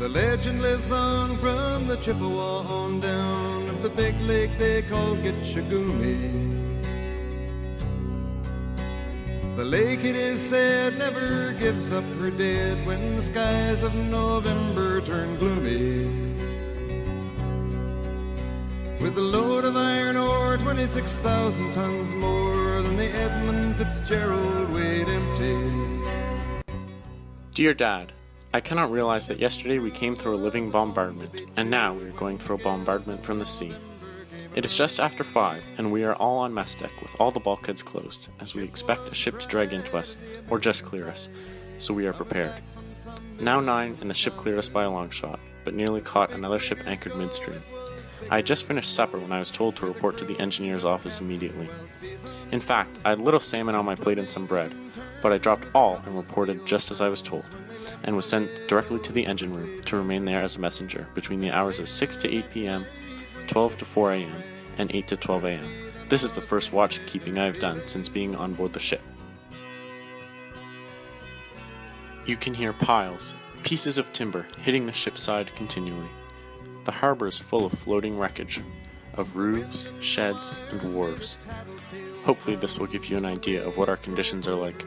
The legend lives on from the Chippewa on down of the big lake they call Gitchagumi. The lake, it is said, never gives up her dead when the skies of November turn gloomy. With a load of iron ore, 26,000 tons more than the Edmund Fitzgerald weighed empty. Dear Dad, I cannot realize that yesterday we came through a living bombardment, and now we are going through a bombardment from the sea. It is just after 5, and we are all on mess deck with all the bulkheads closed, as we expect a ship to drag into us, or just clear us, so we are prepared. Now 9, and the ship cleared us by a long shot, but nearly caught another ship anchored midstream. I had just finished supper when I was told to report to the engineer's office immediately. In fact, I had little salmon on my plate and some bread, but I dropped all and reported just as I was told, and was sent directly to the engine room to remain there as a messenger between the hours of 6 to 8 p.m., 12 to 4 a.m., and 8 to 12 a.m. This is the first watchkeeping I have done since being on board the ship. You can hear piles, pieces of timber hitting the ship's side continually. The harbor is full of floating wreckage, of roofs, sheds, and wharves. Hopefully this will give you an idea of what our conditions are like.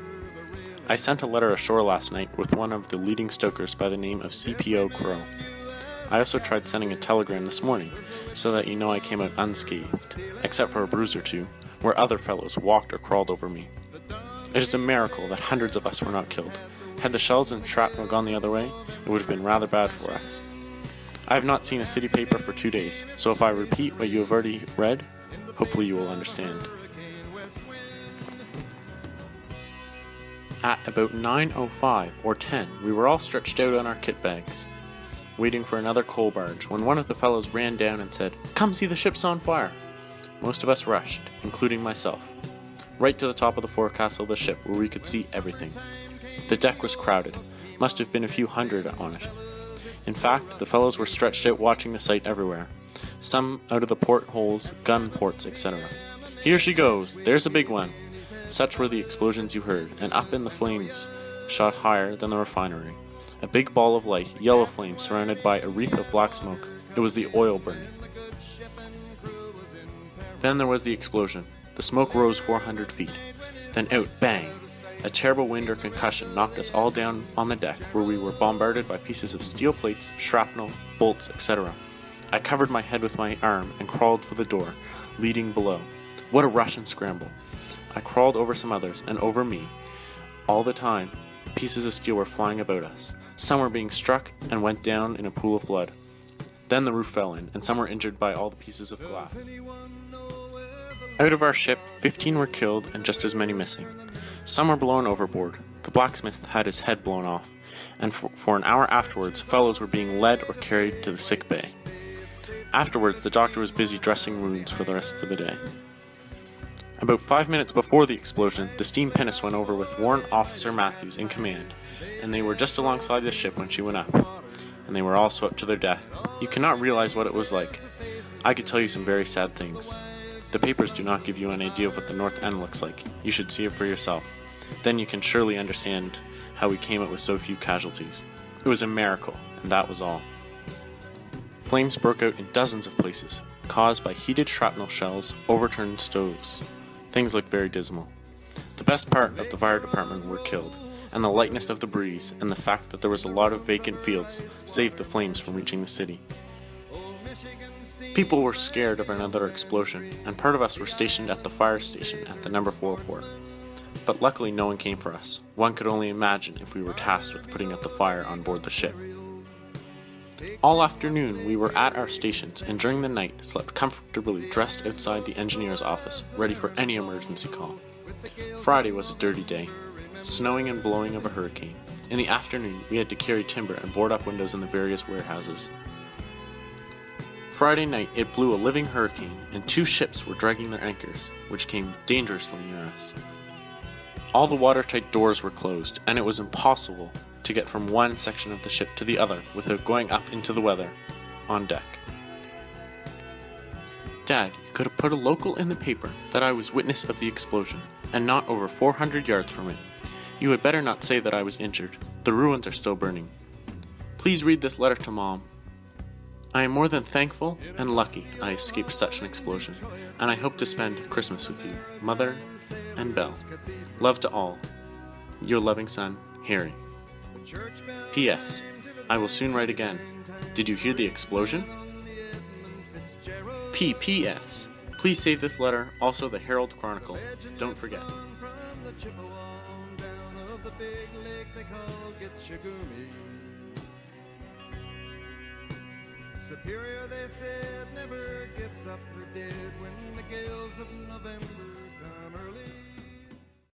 I sent a letter ashore last night with one of the leading stokers by the name of CPO Crow. I also tried sending a telegram this morning, so that you know I came out unscathed, except for a bruise or two, where other fellows walked or crawled over me. It is a miracle that hundreds of us were not killed. Had the shells and shrapnel gone the other way, it would have been rather bad for us. I have not seen a city paper for 2 days, so if I repeat what you have already read, hopefully you will understand. At about 9:05 or 10, we were all stretched out on our kit bags, waiting for another coal barge, when one of the fellows ran down and said, "Come see the ship's on fire!" Most of us rushed, including myself, right to the top of the forecastle of the ship where we could see everything. The deck was crowded, must have been a few hundred on it. In fact, the fellows were stretched out watching the sight everywhere, some out of the portholes, gun ports, etc. "Here she goes, there's a big one!" Such were the explosions you heard, and up in the flames shot higher than the refinery. A big ball of light, yellow flame surrounded by a wreath of black smoke. It was the oil burning. Then there was the explosion. The smoke rose 400 feet. Then out, bang! A terrible wind or concussion knocked us all down on the deck, where we were bombarded by pieces of steel plates, shrapnel, bolts, etc. I covered my head with my arm and crawled for the door, leading below. What a rush and scramble! I crawled over some others, and over me. All the time, pieces of steel were flying about us. Some were being struck and went down in a pool of blood. Then the roof fell in, and some were injured by all the pieces of glass. Out of our ship, 15 were killed and just as many missing. Some were blown overboard. The blacksmith had his head blown off, and for an hour afterwards, fellows were being led or carried to the sick bay. Afterwards, the doctor was busy dressing wounds for the rest of the day. About 5 minutes before the explosion, the steam pinnace went over with Warrant Officer Matthews in command, and they were just alongside the ship when she went up, and they were all swept to their death. You cannot realize what it was like. I could tell you some very sad things. The papers do not give you an idea of what the North End looks like. You should see it for yourself. Then you can surely understand how we came out with so few casualties. It was a miracle, and that was all. Flames broke out in dozens of places, caused by heated shrapnel shells, overturned stoves. Things looked very dismal. The best part of the fire department were killed, and the lightness of the breeze and the fact that there was a lot of vacant fields saved the flames from reaching the city. People were scared of another explosion, and part of us were stationed at the fire station at the No. 4 port. But luckily no one came for us. One could only imagine if we were tasked with putting out the fire on board the ship. All afternoon we were at our stations, and during the night slept comfortably dressed outside the engineer's office, ready for any emergency call. Friday was a dirty day, snowing and blowing of a hurricane. In the afternoon we had to carry timber and board up windows in the various warehouses. Friday night it blew a living hurricane, and 2 ships were dragging their anchors, which came dangerously near us. All the watertight doors were closed, and it was impossible to get from one section of the ship to the other without going up into the weather, on deck. Dad, you could have put a local in the paper that I was witness of the explosion, and not over 400 yards from it. You had better not say that I was injured. The ruins are still burning. Please read this letter to Mom. I am more than thankful and lucky I escaped such an explosion, and I hope to spend Christmas with you, Mother and Belle. Love to all. Your loving son, Harry. P.S. I will soon write again. Did you hear the explosion? P.P.S. Please save this letter, also the Herald Chronicle. Don't forget. Superior, they said, never gives up her dead when the gales of November